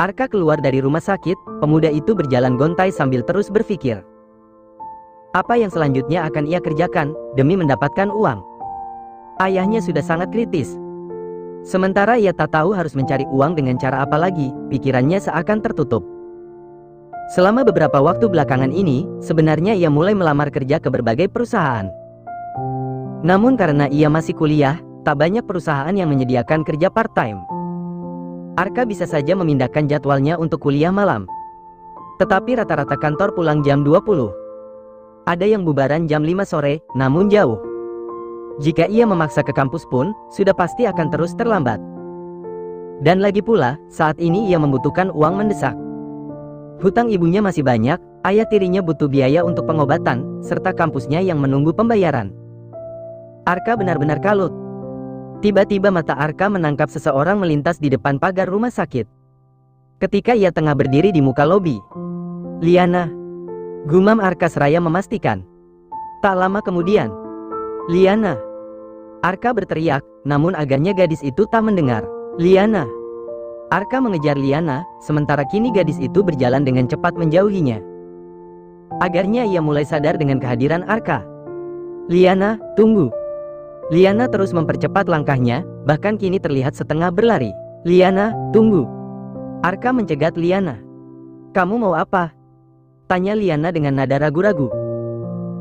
Arka keluar dari rumah sakit, pemuda itu berjalan gontai sambil terus berpikir. Apa yang selanjutnya akan ia kerjakan, demi mendapatkan uang? Ayahnya sudah sangat kritis. Sementara ia tak tahu harus mencari uang dengan cara apa lagi, pikirannya seakan tertutup. Selama beberapa waktu belakangan ini, sebenarnya ia mulai melamar kerja ke berbagai perusahaan. Namun karena ia masih kuliah, tak banyak perusahaan yang menyediakan kerja part-time. Arka bisa saja memindahkan jadwalnya untuk kuliah malam. Tetapi rata-rata kantor pulang jam 20. Ada yang bubaran jam 5 sore, namun jauh. Jika ia memaksa ke kampus pun, sudah pasti akan terus terlambat. Dan lagi pula, saat ini ia membutuhkan uang mendesak. Hutang ibunya masih banyak, ayah tirinya butuh biaya untuk pengobatan, serta kampusnya yang menunggu pembayaran. Arka benar-benar kalut. Tiba-tiba mata Arka menangkap seseorang melintas di depan pagar rumah sakit. Ketika ia tengah berdiri di muka lobi. Liana. Gumam Arka seraya memastikan. Tak lama kemudian. Liana. Arka berteriak, namun agaknya gadis itu tak mendengar. Liana. Arka mengejar Liana, sementara kini gadis itu berjalan dengan cepat menjauhinya. Agaknya ia mulai sadar dengan kehadiran Arka. Liana, tunggu. Liana terus mempercepat langkahnya, bahkan kini terlihat setengah berlari. Liana, tunggu. Arka mencegat Liana. Kamu mau apa? Tanya Liana dengan nada ragu-ragu.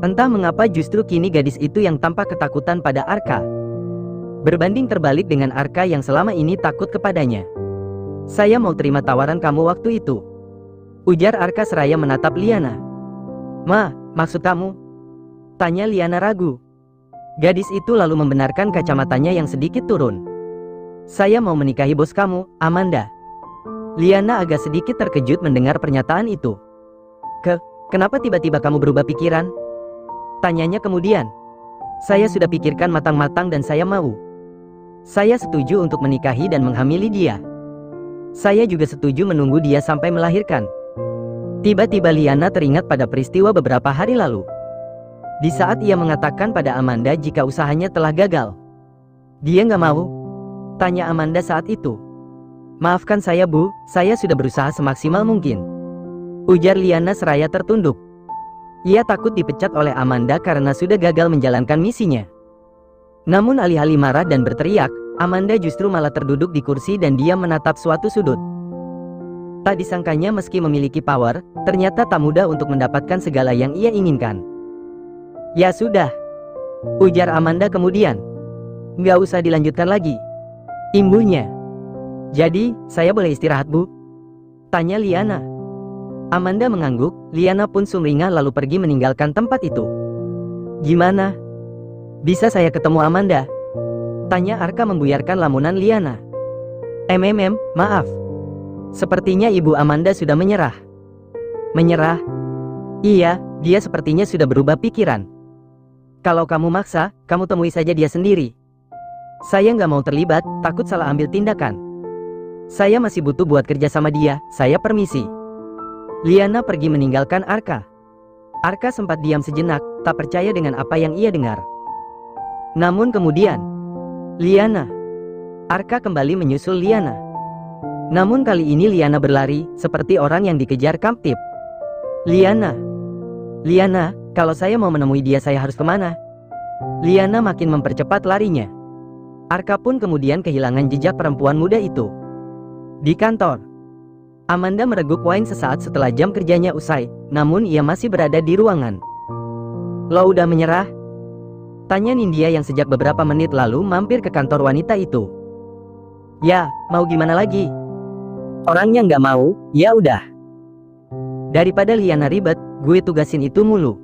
Entah mengapa justru kini gadis itu yang tampak ketakutan pada Arka. Berbanding terbalik dengan Arka yang selama ini takut kepadanya. Saya mau terima tawaran kamu waktu itu. Ujar Arka seraya menatap Liana. Ma, maksud kamu? Tanya Liana ragu. Gadis itu lalu membenarkan kacamatanya yang sedikit turun. Saya mau menikahi bos kamu, Amanda. Liana agak sedikit terkejut mendengar pernyataan itu. Kenapa tiba-tiba kamu berubah pikiran? Tanyanya kemudian. Saya sudah pikirkan matang-matang dan saya mau. Saya setuju untuk menikahi dan menghamili dia. Saya juga setuju menunggu dia sampai melahirkan. Tiba-tiba Liana teringat pada peristiwa beberapa hari lalu. Di saat ia mengatakan pada Amanda jika usahanya telah gagal. Dia nggak mau? Tanya Amanda saat itu. Maafkan saya Bu, saya sudah berusaha semaksimal mungkin. Ujar Liana seraya tertunduk. Ia takut dipecat oleh Amanda karena sudah gagal menjalankan misinya. Namun alih-alih marah dan berteriak, Amanda justru malah terduduk di kursi dan diam menatap suatu sudut. Tak disangkanya meski memiliki power, ternyata tak mudah untuk mendapatkan segala yang ia inginkan. Ya sudah, ujar Amanda kemudian. Nggak usah dilanjutkan lagi, imbuhnya. Jadi, saya boleh istirahat Bu? Tanya Liana. Amanda mengangguk, Liana pun sumringah lalu pergi meninggalkan tempat itu. Gimana? Bisa saya ketemu Amanda? Tanya Arka membuyarkan lamunan Liana. Maaf. Sepertinya Ibu Amanda sudah menyerah. Menyerah? Iya, dia sepertinya sudah berubah pikiran. Kalau kamu maksa, kamu temui saja dia sendiri. Saya nggak mau terlibat, takut salah ambil tindakan. Saya masih butuh buat kerja sama dia, saya permisi. Liana pergi meninggalkan Arka. Arka sempat diam sejenak, tak percaya dengan apa yang ia dengar. Namun kemudian, Liana. Arka kembali menyusul Liana. Namun kali ini Liana berlari, seperti orang yang dikejar kamtip. Liana, kalau saya mau menemui dia saya harus kemana? Liana makin mempercepat larinya. Arka pun kemudian kehilangan jejak perempuan muda itu. Di kantor, Amanda mereguk wine sesaat setelah jam kerjanya usai, namun ia masih berada di ruangan. Lo udah menyerah? Tanya Nindya yang sejak beberapa menit lalu mampir ke kantor wanita itu. Ya, mau gimana lagi? Orangnya nggak mau, ya udah. Daripada Liana ribet, gue tugasin itu mulu.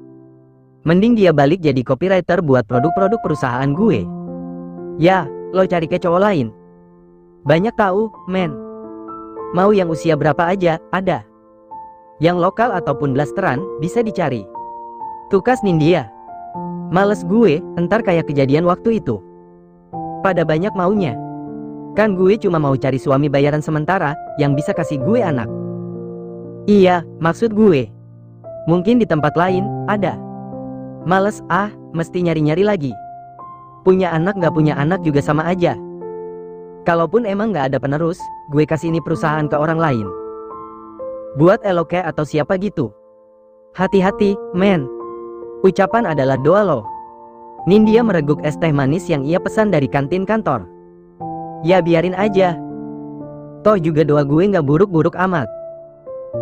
Mending dia balik jadi copywriter buat produk-produk perusahaan gue. Ya, lo cari ke cowok lain. Banyak tahu, men. Mau yang usia berapa aja, ada. Yang lokal ataupun blasteran, bisa dicari. Tukas Nindya. Males gue, entar kayak kejadian waktu itu. Pada banyak maunya. Kan gue cuma mau cari suami bayaran sementara, yang bisa kasih gue anak. Iya, maksud gue. Mungkin di tempat lain, ada. Males mesti nyari-nyari lagi. Punya anak gak punya anak juga sama aja. Kalaupun emang gak ada penerus, gue kasih ini perusahaan ke orang lain. Buat Eloke atau siapa gitu. Hati-hati, men. Ucapan adalah doa loh. Nindya mereguk es teh manis yang ia pesan dari kantin kantor. Ya biarin aja. Toh juga doa gue nggak buruk-buruk amat.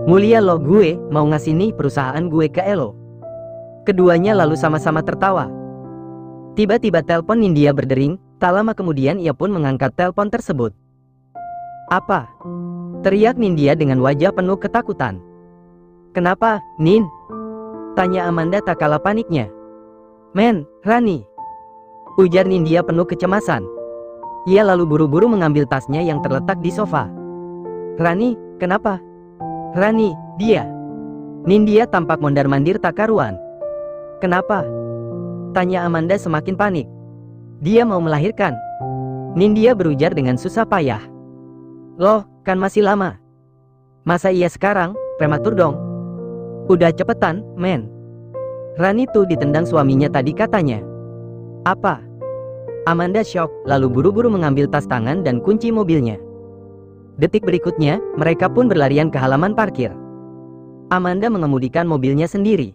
Mulia loh, gue mau ngasih nih perusahaan gue ke Elo. Keduanya lalu sama-sama tertawa. Tiba-tiba telepon Nindya berdering, tak lama kemudian ia pun mengangkat telepon tersebut. Apa? Teriak Nindya dengan wajah penuh ketakutan. Kenapa, Nin? Tanya Amanda tak kalah paniknya. Men, Rani. Ujar Nindya penuh kecemasan. Ia lalu buru-buru mengambil tasnya yang terletak di sofa. Rani, kenapa? Rani, dia. Nindya tampak mondar-mandir tak karuan. Kenapa? Tanya Amanda semakin panik. Dia mau melahirkan. Nindya berujar dengan susah payah. Loh, kan masih lama. Masa iya sekarang, prematur dong. Udah cepetan, men. Rani tuh ditendang suaminya tadi katanya. Apa? Amanda shock, lalu buru-buru mengambil tas tangan dan kunci mobilnya. Detik berikutnya, mereka pun berlarian ke halaman parkir. Amanda mengemudikan mobilnya sendiri.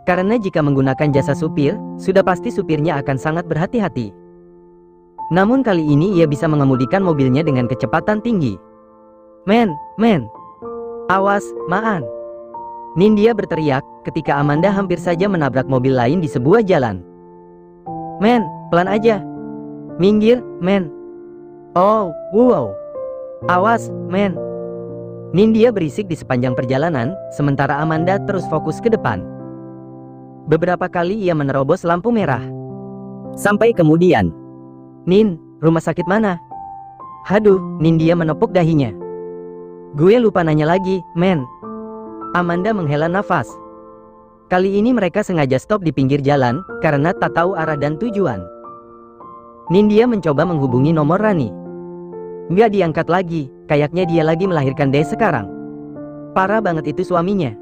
Karena jika menggunakan jasa supir, sudah pasti supirnya akan sangat berhati-hati. Namun kali ini ia bisa mengemudikan mobilnya dengan kecepatan tinggi. Men, awas, Maan. Nindya berteriak ketika Amanda hampir saja menabrak mobil lain di sebuah jalan. Men, pelan aja. Minggir, men. Oh, wow. Awas, men. Nindya berisik di sepanjang perjalanan, sementara Amanda terus fokus ke depan. Beberapa kali ia menerobos lampu merah. Sampai kemudian. Nin, rumah sakit mana? Haduh, Nindya menepuk dahinya. Gue lupa nanya lagi, men. Amanda menghela nafas. Kali ini mereka sengaja stop di pinggir jalan, karena tak tahu arah dan tujuan. Nindya mencoba menghubungi nomor Rani. Nggak diangkat lagi, kayaknya dia lagi melahirkan deh sekarang. Parah banget itu suaminya.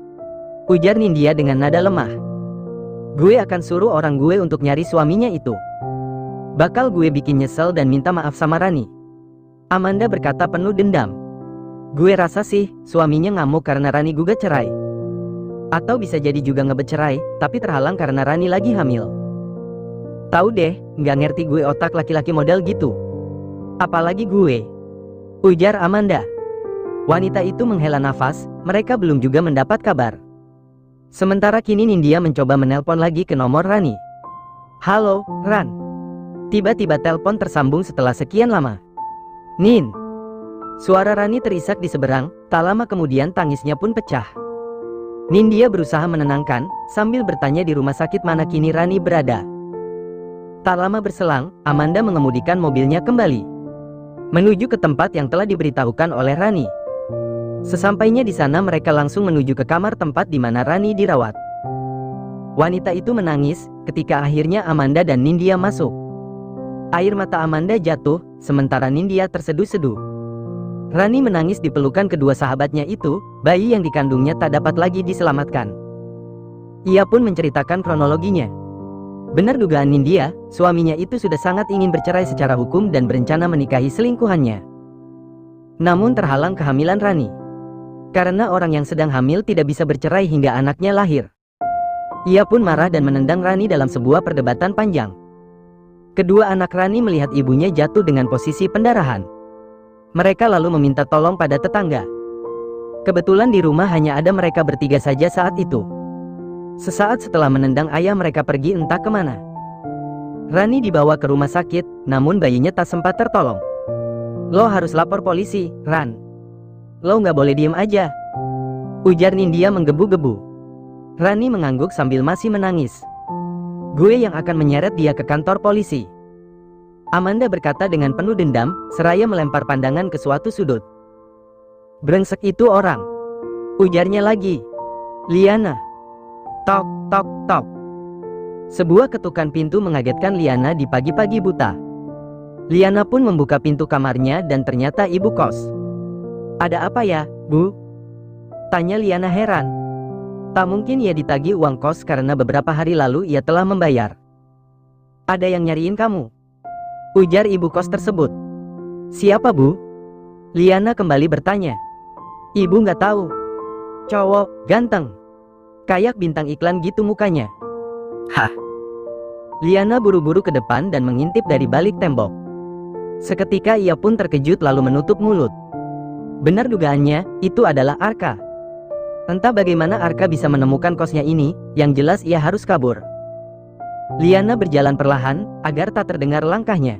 Ujar Nindya dengan nada lemah. Gue akan suruh orang gue untuk nyari suaminya itu. Bakal gue bikin nyesel dan minta maaf sama Rani. Amanda berkata penuh dendam. Gue rasa sih, suaminya ngamuk karena Rani gugat cerai. Atau bisa jadi juga ngebecerai, tapi terhalang karena Rani lagi hamil. Tahu deh, nggak ngerti gue otak laki-laki model gitu. Apalagi gue. Ujar Amanda. Wanita itu menghela nafas, mereka belum juga mendapat kabar. Sementara kini Nindya mencoba menelpon lagi ke nomor Rani. Halo, Ran. Tiba-tiba telepon tersambung setelah sekian lama. Nin. Suara Rani terisak di seberang, tak lama kemudian tangisnya pun pecah. Nindya berusaha menenangkan, sambil bertanya di rumah sakit mana kini Rani berada. Tak lama berselang, Amanda mengemudikan mobilnya kembali. Menuju ke tempat yang telah diberitahukan oleh Rani. Sesampainya di sana mereka langsung menuju ke kamar tempat di mana Rani dirawat. Wanita itu menangis, ketika akhirnya Amanda dan Nindya masuk. Air mata Amanda jatuh, sementara Nindya terseduh-seduh. Rani menangis di pelukan kedua sahabatnya itu, bayi yang dikandungnya tak dapat lagi diselamatkan. Ia pun menceritakan kronologinya. Benar dugaan Nindya, suaminya itu sudah sangat ingin bercerai secara hukum dan berencana menikahi selingkuhannya. Namun terhalang kehamilan Rani. Karena orang yang sedang hamil tidak bisa bercerai hingga anaknya lahir. Ia pun marah dan menendang Rani dalam sebuah perdebatan panjang. Kedua anak Rani melihat ibunya jatuh dengan posisi pendarahan. Mereka lalu meminta tolong pada tetangga. Kebetulan di rumah hanya ada mereka bertiga saja saat itu. Sesaat setelah menendang ayah mereka pergi entah kemana. Rani dibawa ke rumah sakit, namun bayinya tak sempat tertolong. Lo harus lapor polisi, Ran. Lo nggak boleh diem aja. Ujar Nindya menggebu-gebu. Rani mengangguk sambil masih menangis. Gue yang akan menyeret dia ke kantor polisi. Amanda berkata dengan penuh dendam, seraya melempar pandangan ke suatu sudut. Brengsek itu orang. Ujarnya lagi. Liana. Tok, tok, tok. Sebuah ketukan pintu mengagetkan Liana di pagi-pagi buta. Liana pun membuka pintu kamarnya dan ternyata ibu kos. Ada apa ya, Bu? Tanya Liana heran. Tak mungkin ia ditagih uang kos karena beberapa hari lalu ia telah membayar. Ada yang nyariin kamu? Ujar ibu kos tersebut. Siapa, Bu? Liana kembali bertanya. Ibu nggak tahu. Cowok, ganteng. Kayak bintang iklan gitu mukanya. Hah? Liana buru-buru ke depan dan mengintip dari balik tembok. Seketika ia pun terkejut lalu menutup mulut. Benar dugaannya, itu adalah Arka. Entah bagaimana Arka bisa menemukan kosnya ini, yang jelas ia harus kabur. Liana berjalan perlahan, agar tak terdengar langkahnya.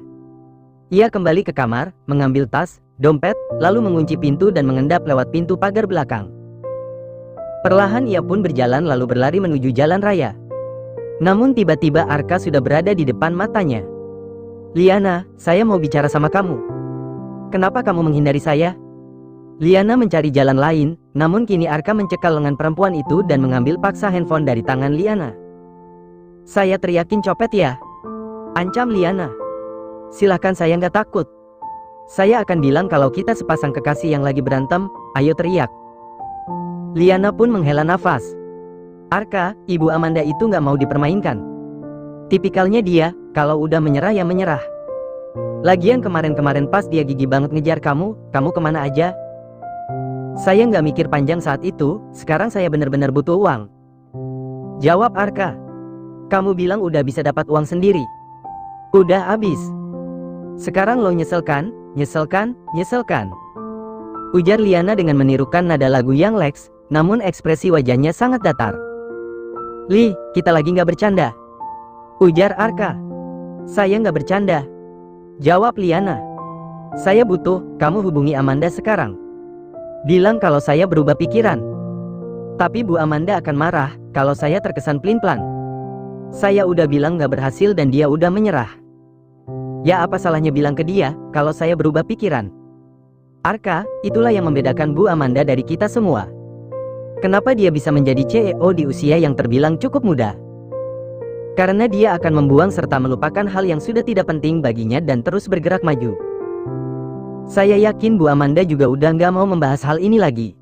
Ia kembali ke kamar, mengambil tas, dompet, lalu mengunci pintu dan mengendap lewat pintu pagar belakang. Perlahan ia pun berjalan lalu berlari menuju jalan raya. Namun tiba-tiba Arka sudah berada di depan matanya. Liana, saya mau bicara sama kamu. Kenapa kamu menghindari saya? Liana mencari jalan lain, namun kini Arka mencekal lengan perempuan itu dan mengambil paksa handphone dari tangan Liana. Saya teriakin copet ya? Ancam Liana. Silahkan, saya nggak takut. Saya akan bilang kalau kita sepasang kekasih yang lagi berantem, ayo teriak. Liana pun menghela nafas. Arka, ibu Amanda itu nggak mau dipermainkan. Tipikalnya dia, kalau udah menyerah ya menyerah. Lagian kemarin-kemarin pas dia gigi banget ngejar kamu kemana aja? Saya nggak mikir panjang saat itu, sekarang saya bener-bener butuh uang. Jawab Arka. Kamu bilang udah bisa dapat uang sendiri. Udah habis. Sekarang lo nyesel kan? Nyesel kan? Nyesel kan? Ujar Liana dengan menirukan nada lagu yang Lex, namun ekspresi wajahnya sangat datar. Li, kita lagi nggak bercanda. Ujar Arka. Saya nggak bercanda. Jawab Liana. Saya butuh, kamu hubungi Amanda sekarang. Bilang kalau saya berubah pikiran. Tapi Bu Amanda akan marah, kalau saya terkesan pelin-pelan. Saya udah bilang nggak berhasil dan dia udah menyerah. Ya apa salahnya bilang ke dia, kalau saya berubah pikiran. Arka, itulah yang membedakan Bu Amanda dari kita semua. Kenapa dia bisa menjadi CEO di usia yang terbilang cukup muda? Karena dia akan membuang serta melupakan hal yang sudah tidak penting baginya dan terus bergerak maju. Saya yakin Bu Amanda juga udah nggak mau membahas hal ini lagi.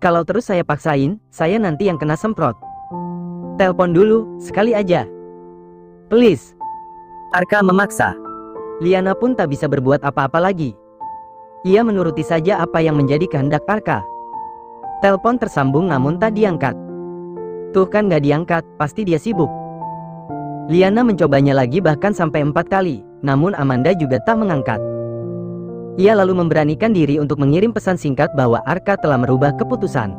Kalau terus saya paksain, saya nanti yang kena semprot. Telepon dulu, sekali aja. Please. Arka memaksa. Liana pun tak bisa berbuat apa-apa lagi. Ia menuruti saja apa yang menjadi kehendak Arka. Telepon tersambung namun tak diangkat. Tuh kan gak diangkat, pasti dia sibuk. Liana mencobanya lagi bahkan sampai 4 kali, namun Amanda juga tak mengangkat. Ia lalu memberanikan diri untuk mengirim pesan singkat bahwa Arka telah merubah keputusan.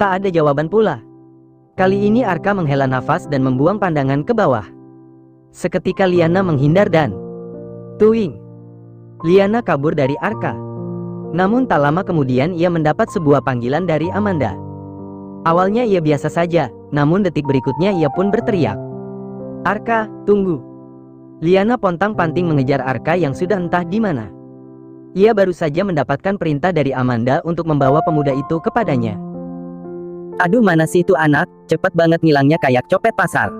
Tak ada jawaban pula. Kali ini Arka menghela nafas dan membuang pandangan ke bawah. Seketika Liana menghindar dan tuing. Liana kabur dari Arka. Namun tak lama kemudian ia mendapat sebuah panggilan dari Amanda. Awalnya ia biasa saja, namun detik berikutnya ia pun berteriak. Arka, tunggu. Liana pontang-panting mengejar Arka yang sudah entah di mana. Ia baru saja mendapatkan perintah dari Amanda untuk membawa pemuda itu kepadanya. Aduh, mana sih itu anak, cepet banget ngilangnya kayak copet pasar.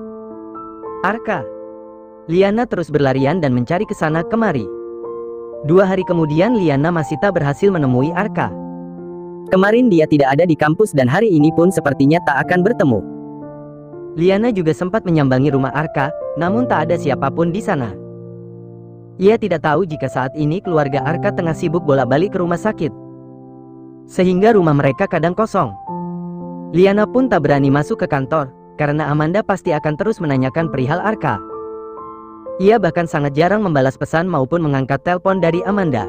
Arka. Liana terus berlarian dan mencari ke sana kemari. 2 hari kemudian Liana masih tak berhasil menemui Arka. Kemarin dia tidak ada di kampus dan hari ini pun sepertinya tak akan bertemu. Liana juga sempat menyambangi rumah Arka, namun tak ada siapapun di sana. Ia tidak tahu jika saat ini keluarga Arka tengah sibuk bolak-balik ke rumah sakit. Sehingga rumah mereka kadang kosong. Liana pun tak berani masuk ke kantor, karena Amanda pasti akan terus menanyakan perihal Arka. Ia bahkan sangat jarang membalas pesan maupun mengangkat telepon dari Amanda.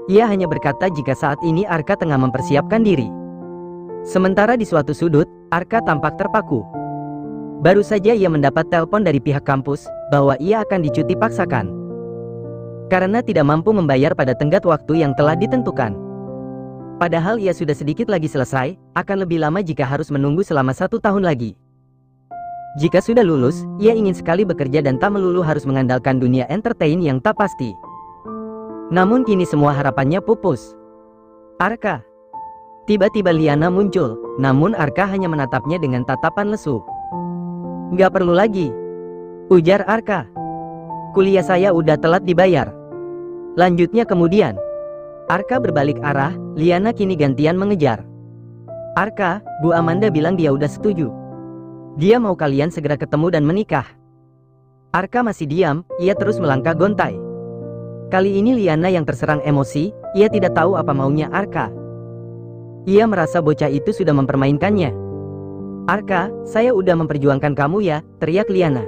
Ia hanya berkata jika saat ini Arka tengah mempersiapkan diri. Sementara di suatu sudut, Arka tampak terpaku. Baru saja ia mendapat telepon dari pihak kampus, bahwa ia akan dicuti paksakan. Karena tidak mampu membayar pada tenggat waktu yang telah ditentukan. Padahal ia sudah sedikit lagi selesai, akan lebih lama jika harus menunggu selama 1 tahun lagi. Jika sudah lulus, ia ingin sekali bekerja dan tak melulu harus mengandalkan dunia entertain yang tak pasti. Namun kini semua harapannya pupus. Arka. Tiba-tiba Liana muncul, namun Arka hanya menatapnya dengan tatapan lesu. Gak perlu lagi. Ujar Arka. Kuliah saya udah telat dibayar. Lanjutnya kemudian. Arka berbalik arah, Liana kini gantian mengejar. Arka, Bu Amanda bilang dia udah setuju. Dia mau kalian segera ketemu dan menikah. Arka masih diam, ia terus melangkah gontai. Kali ini Liana yang terserang emosi, ia tidak tahu apa maunya Arka. Ia merasa bocah itu sudah mempermainkannya. "Arka, saya udah memperjuangkan kamu ya," teriak Liana.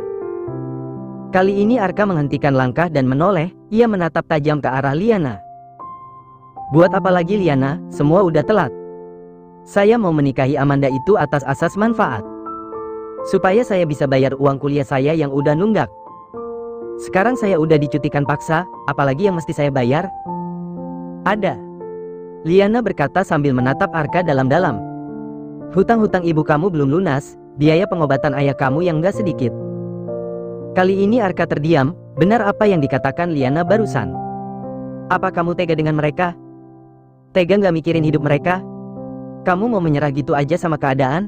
Kali ini Arka menghentikan langkah dan menoleh, ia menatap tajam ke arah Liana. "Buat apa lagi Liana, semua udah telat. Saya mau menikahi Amanda itu atas asas manfaat. Supaya saya bisa bayar uang kuliah saya yang udah nunggak. Sekarang saya udah dicutikan paksa, apalagi yang mesti saya bayar?" "Ada," Liana berkata sambil menatap Arka dalam-dalam. "Hutang-hutang ibu kamu belum lunas, biaya pengobatan ayah kamu yang gak sedikit." Kali ini Arka terdiam, benar apa yang dikatakan Liana barusan. "Apa kamu tega dengan mereka? Tega gak mikirin hidup mereka? Kamu mau menyerah gitu aja sama keadaan?"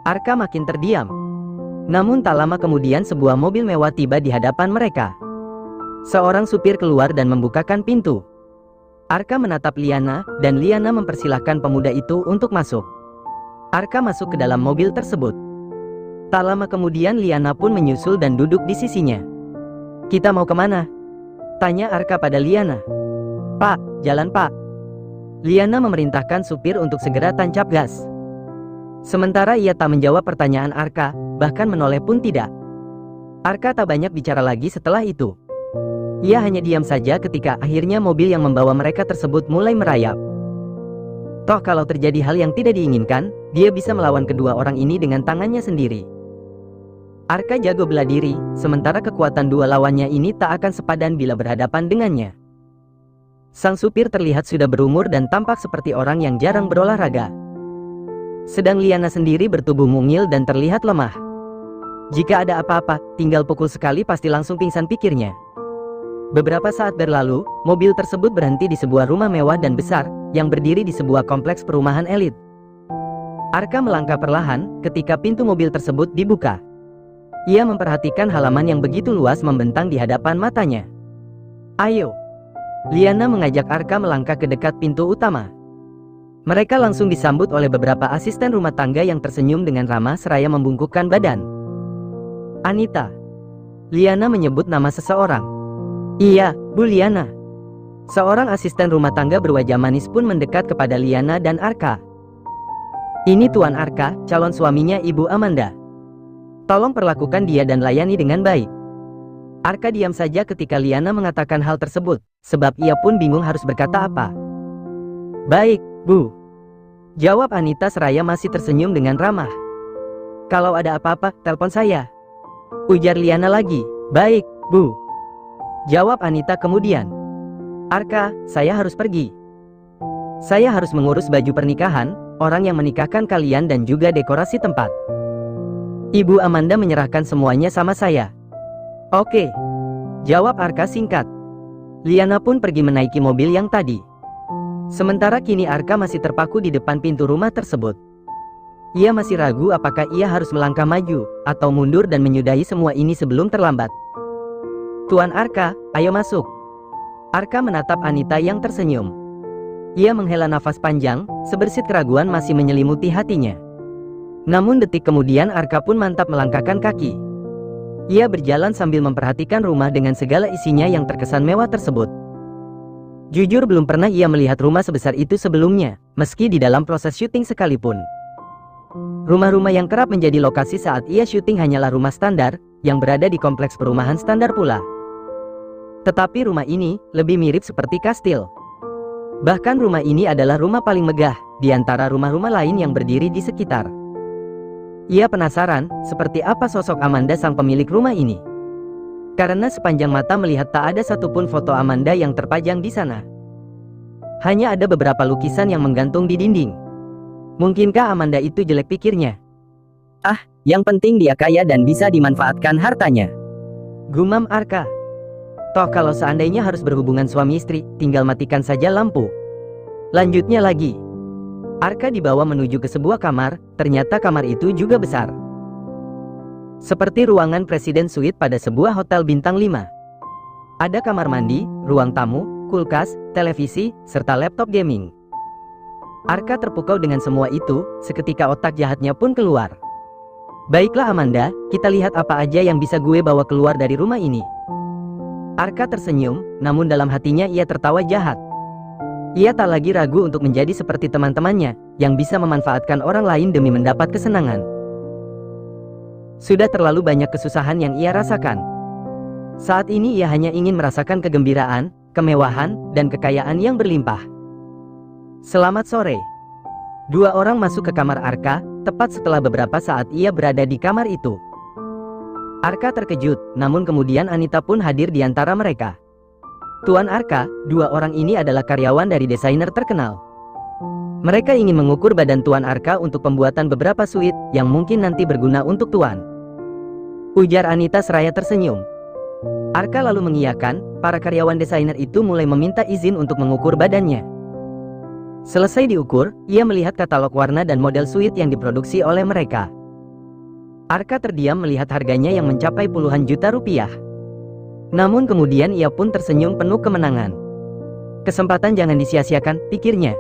Arka makin terdiam. Namun tak lama kemudian sebuah mobil mewah tiba di hadapan mereka. Seorang supir keluar dan membukakan pintu. Arka menatap Liana, dan Liana mempersilahkan pemuda itu untuk masuk. Arka masuk ke dalam mobil tersebut. Tak lama kemudian Liana pun menyusul dan duduk di sisinya. "Kita mau kemana?" tanya Arka pada Liana. "Pak, jalan pak." Liana memerintahkan supir untuk segera tancap gas. Sementara ia tak menjawab pertanyaan Arka, bahkan menoleh pun tidak. Arka tak banyak bicara lagi setelah itu. Ia hanya diam saja ketika akhirnya mobil yang membawa mereka tersebut mulai merayap. Toh kalau terjadi hal yang tidak diinginkan, dia bisa melawan kedua orang ini dengan tangannya sendiri. Arka jago bela diri, sementara kekuatan dua lawannya ini tak akan sepadan bila berhadapan dengannya. Sang supir terlihat sudah berumur dan tampak seperti orang yang jarang berolahraga. Sedang Liana sendiri bertubuh mungil dan terlihat lemah. Jika ada apa-apa, tinggal pukul sekali pasti langsung pingsan pikirnya. Beberapa saat berlalu, mobil tersebut berhenti di sebuah rumah mewah dan besar, yang berdiri di sebuah kompleks perumahan elit. Arka melangkah perlahan, ketika pintu mobil tersebut dibuka. Ia memperhatikan halaman yang begitu luas membentang di hadapan matanya. "Ayo." Liana mengajak Arka melangkah ke dekat pintu utama. Mereka langsung disambut oleh beberapa asisten rumah tangga yang tersenyum dengan ramah seraya membungkukkan badan. "Anita." Liana menyebut nama seseorang. "Iya, Bu Liana." Seorang asisten rumah tangga berwajah manis pun mendekat kepada Liana dan Arka. "Ini Tuan Arka, calon suaminya Ibu Amanda. Tolong perlakukan dia dan layani dengan baik." Arka diam saja ketika Liana mengatakan hal tersebut, sebab ia pun bingung harus berkata apa. "Baik, Bu," jawab Anita seraya masih tersenyum dengan ramah. "Kalau ada apa-apa, telepon saya," ujar Liana lagi. "Baik, Bu," jawab Anita kemudian. "Arka, saya harus pergi. Saya harus mengurus baju pernikahan, orang yang menikahkan kalian dan juga dekorasi tempat. Ibu Amanda menyerahkan semuanya sama saya." "Oke," jawab Arka singkat. Liana pun pergi menaiki mobil yang tadi. Sementara kini Arka masih terpaku di depan pintu rumah tersebut. Ia masih ragu apakah ia harus melangkah maju, atau mundur dan menyudahi semua ini sebelum terlambat. "Tuan Arka, ayo masuk." Arka menatap Anita yang tersenyum. Ia menghela nafas panjang, sebersit keraguan masih menyelimuti hatinya. Namun detik kemudian Arka pun mantap melangkahkan kaki. Ia berjalan sambil memperhatikan rumah dengan segala isinya yang terkesan mewah tersebut. Jujur belum pernah ia melihat rumah sebesar itu sebelumnya, meski di dalam proses syuting sekalipun. Rumah-rumah yang kerap menjadi lokasi saat ia syuting hanyalah rumah standar, yang berada di kompleks perumahan standar pula. Tetapi rumah ini, lebih mirip seperti kastil. Bahkan rumah ini adalah rumah paling megah, di antara rumah-rumah lain yang berdiri di sekitar. Ia penasaran, seperti apa sosok Amanda sang pemilik rumah ini. Karena sepanjang mata melihat tak ada satupun foto Amanda yang terpajang di sana. Hanya ada beberapa lukisan yang menggantung di dinding. Mungkinkah Amanda itu jelek pikirnya? "Ah, yang penting dia kaya dan bisa dimanfaatkan hartanya," gumam Arka. Toh kalau seandainya harus berhubungan suami istri, tinggal matikan saja lampu. Lanjutnya lagi. Arka dibawa menuju ke sebuah kamar, ternyata kamar itu juga besar. Seperti ruangan Presiden Suite pada sebuah hotel bintang 5. Ada kamar mandi, ruang tamu, kulkas, televisi, serta laptop gaming. Arka terpukau dengan semua itu, seketika otak jahatnya pun keluar. "Baiklah Amanda, kita lihat apa aja yang bisa gue bawa keluar dari rumah ini." Arka tersenyum, namun dalam hatinya ia tertawa jahat. Ia tak lagi ragu untuk menjadi seperti teman-temannya, yang bisa memanfaatkan orang lain demi mendapat kesenangan. Sudah terlalu banyak kesusahan yang ia rasakan. Saat ini ia hanya ingin merasakan kegembiraan, kemewahan, dan kekayaan yang berlimpah. Selamat sore. Dua orang masuk ke kamar Arka, tepat setelah beberapa saat ia berada di kamar itu. Arka terkejut, namun kemudian Anita pun hadir di antara mereka. Tuan Arka, dua orang ini adalah karyawan dari desainer terkenal. Mereka ingin mengukur badan Tuan Arka untuk pembuatan beberapa suit yang mungkin nanti berguna untuk Tuan. Ujar Anita seraya tersenyum. Arka lalu mengiyakan, para karyawan desainer itu mulai meminta izin untuk mengukur badannya. Selesai diukur, ia melihat katalog warna dan model suit yang diproduksi oleh mereka. Arka terdiam melihat harganya yang mencapai puluhan juta rupiah. Namun kemudian ia pun tersenyum penuh kemenangan. Kesempatan jangan disia-siakan, pikirnya.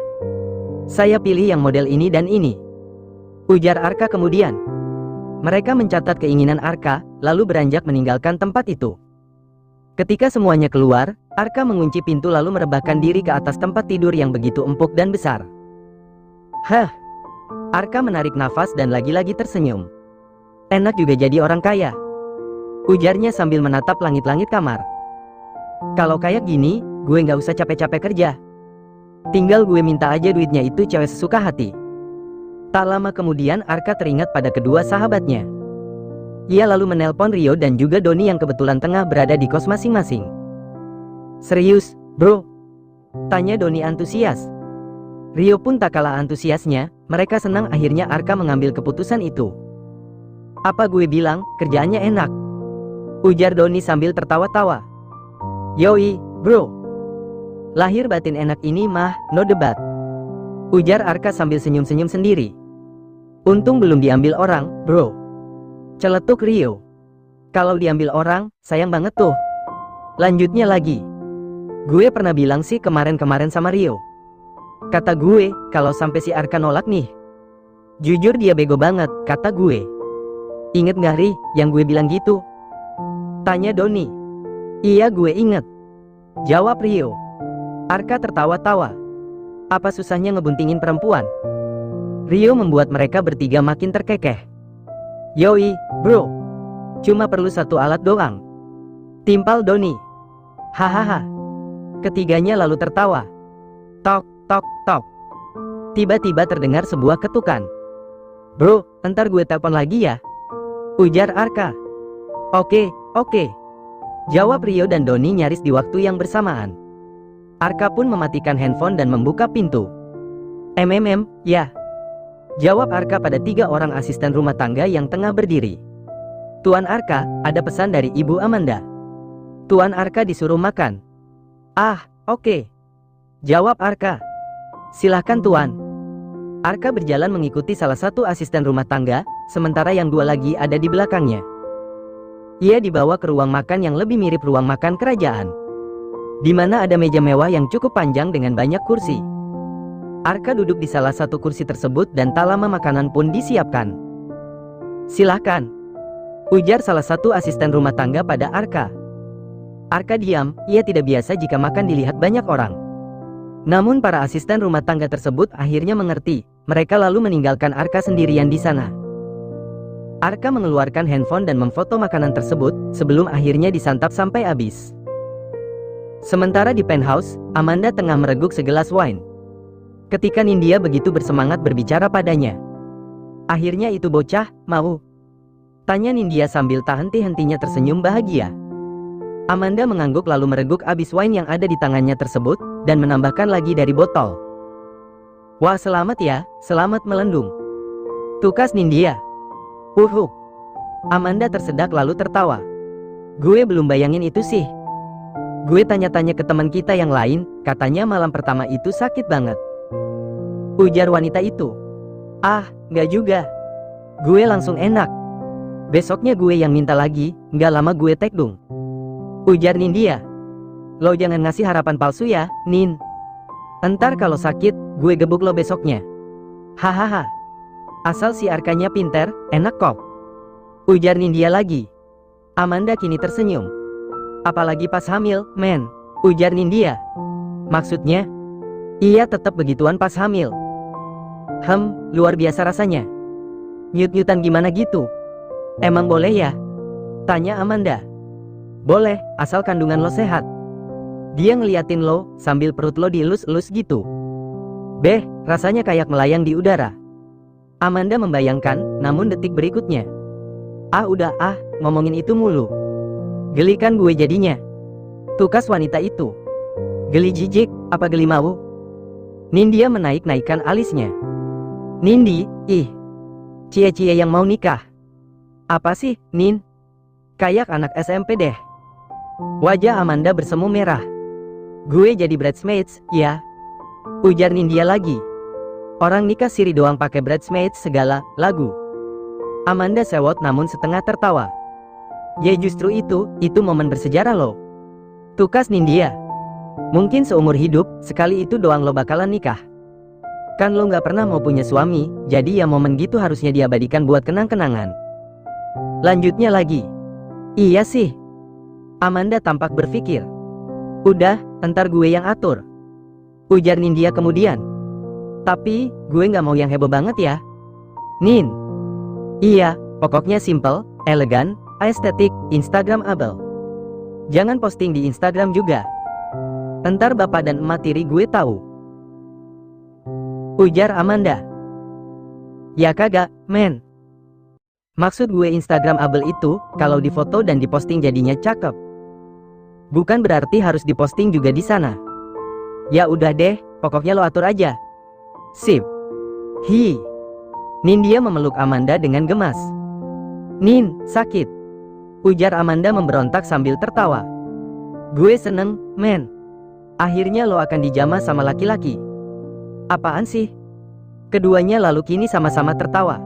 Saya pilih yang model ini dan ini. Ujar Arka kemudian. Mereka mencatat keinginan Arka, lalu beranjak meninggalkan tempat itu. Ketika semuanya keluar, Arka mengunci pintu lalu merebahkan diri ke atas tempat tidur yang begitu empuk dan besar. Hah. Arka menarik nafas dan lagi-lagi tersenyum. Enak juga jadi orang kaya. Ujarnya sambil menatap langit-langit kamar. Kalau kayak gini, gue nggak usah capek-capek kerja. Tinggal gue minta aja duitnya itu cewek sesuka hati. Tak lama kemudian Arka teringat pada kedua sahabatnya. Ia lalu menelpon Rio dan juga Doni yang kebetulan tengah berada di kos masing-masing. Serius, bro? Tanya Doni antusias. Rio pun tak kalah antusiasnya, mereka senang akhirnya Arka mengambil keputusan itu. Apa gue bilang, kerjaannya enak. Ujar Doni sambil tertawa-tawa. Yoi, bro. Lahir batin enak ini mah, no debat. Ujar Arka sambil senyum-senyum sendiri. Untung belum diambil orang, bro. Celetuk Rio. Kalau diambil orang, sayang banget tuh. Lanjutnya lagi. Gue pernah bilang sih kemarin-kemarin sama Rio. Kata gue, kalau sampai si Arka nolak nih. Jujur dia bego banget, kata gue. Ingat gak Ri, yang gue bilang gitu? Tanya Doni. Iya gue inget. Jawab Rio. Arka tertawa-tawa. Apa susahnya ngebuntingin perempuan? Rio membuat mereka bertiga makin terkekeh. Yoi, bro. Cuma perlu satu alat doang. Timpal Doni. Hahaha. Ketiganya lalu tertawa. Tok, tok, tok. Tiba-tiba terdengar sebuah ketukan. Bro, ntar gue telepon lagi ya. Ujar Arka. Oke. Jawab Rio dan Doni nyaris di waktu yang bersamaan. Arka pun mematikan handphone dan membuka pintu. Ya. Jawab Arka pada 3 orang asisten rumah tangga yang tengah berdiri. Tuan Arka, ada pesan dari Ibu Amanda. Tuan Arka disuruh makan. Ah, oke. Jawab Arka. Silahkan Tuan. Arka berjalan mengikuti salah satu asisten rumah tangga, sementara yang 2 lagi ada di belakangnya. Ia dibawa ke ruang makan yang lebih mirip ruang makan kerajaan, di mana ada meja mewah yang cukup panjang dengan banyak kursi. Arka duduk di salah satu kursi tersebut dan tak lama makanan pun disiapkan. Silahkan. Ujar salah satu asisten rumah tangga pada Arka. Arka diam, ia tidak biasa jika makan dilihat banyak orang. Namun para asisten rumah tangga tersebut akhirnya mengerti, mereka lalu meninggalkan Arka sendirian di sana. Arka mengeluarkan handphone dan memfoto makanan tersebut, sebelum akhirnya disantap sampai habis. Sementara di penthouse, Amanda tengah mereguk segelas wine. Ketika Nindya begitu bersemangat berbicara padanya. Akhirnya itu bocah, mau? Tanya Nindya sambil tak henti-hentinya tersenyum bahagia. Amanda mengangguk lalu mereguk habis wine yang ada di tangannya tersebut, dan menambahkan lagi dari botol. Wah selamat ya, selamat melendung. Tukas Nindya. Amanda tersedak lalu tertawa. Gue belum bayangin itu sih. Gue tanya-tanya ke teman kita yang lain, katanya malam pertama itu sakit banget. Ujar wanita itu. Ah, nggak juga. Gue langsung enak. Besoknya gue yang minta lagi, nggak lama gue tekdung. Ujar Nindya. Lo jangan ngasih harapan palsu ya, Nin. Entar kalau sakit, gue gebuk lo besoknya. Hahaha. Asal si Arkanya pinter, enak kok. Ujar Nindya lagi. Amanda kini tersenyum. Apalagi pas hamil, men. Ujar Nindya. Maksudnya? Iya tetap begituan pas hamil. Luar biasa rasanya. Nyut-nyutan gimana gitu? Emang boleh ya? Tanya Amanda. Boleh, asal kandungan lo sehat. Dia ngeliatin lo, sambil perut lo dielus-elus gitu. Beh, rasanya kayak melayang di udara. Amanda membayangkan, namun detik berikutnya. Udah ngomongin itu mulu. Geli kan gue jadinya. Tukas wanita itu. Geli jijik, apa geli mau? Nindya menaik-naikkan alisnya. Nindi, cie-cie yang mau nikah. Apa sih, Nin? Kayak anak SMP deh. Wajah Amanda bersemu merah. Gue jadi bridesmaids, ya? Ujar Nindya lagi. Orang nikah siri doang pakai bridesmaids segala, lagu. Amanda sewot namun setengah tertawa. Ya justru itu momen bersejarah lo. Tukas Nindya. Mungkin seumur hidup, sekali itu doang lo bakalan nikah. Kan lo gak pernah mau punya suami, jadi ya momen gitu harusnya diabadikan buat kenang-kenangan. Lanjutnya lagi. Iya sih. Amanda tampak berpikir. Udah, ntar gue yang atur. Ujar Nindya kemudian. Tapi, gue gak mau yang heboh banget ya. Nin. Iya, pokoknya simple, elegan, estetik, instagramable. Jangan posting di Instagram juga. Entar bapak dan emak tiri gue tahu. Ujar Amanda. Ya kagak, men. Maksud gue instagramable itu, kalau difoto dan diposting jadinya cakep. Bukan berarti harus diposting juga di sana. Ya udah deh, pokoknya lo atur aja. Sip. Nindya memeluk Amanda dengan gemas. Nin, sakit. Ujar Amanda memberontak sambil tertawa. Gue seneng, men. Akhirnya lo akan dijamah sama laki-laki. Apaan sih? Keduanya lalu kini sama-sama tertawa.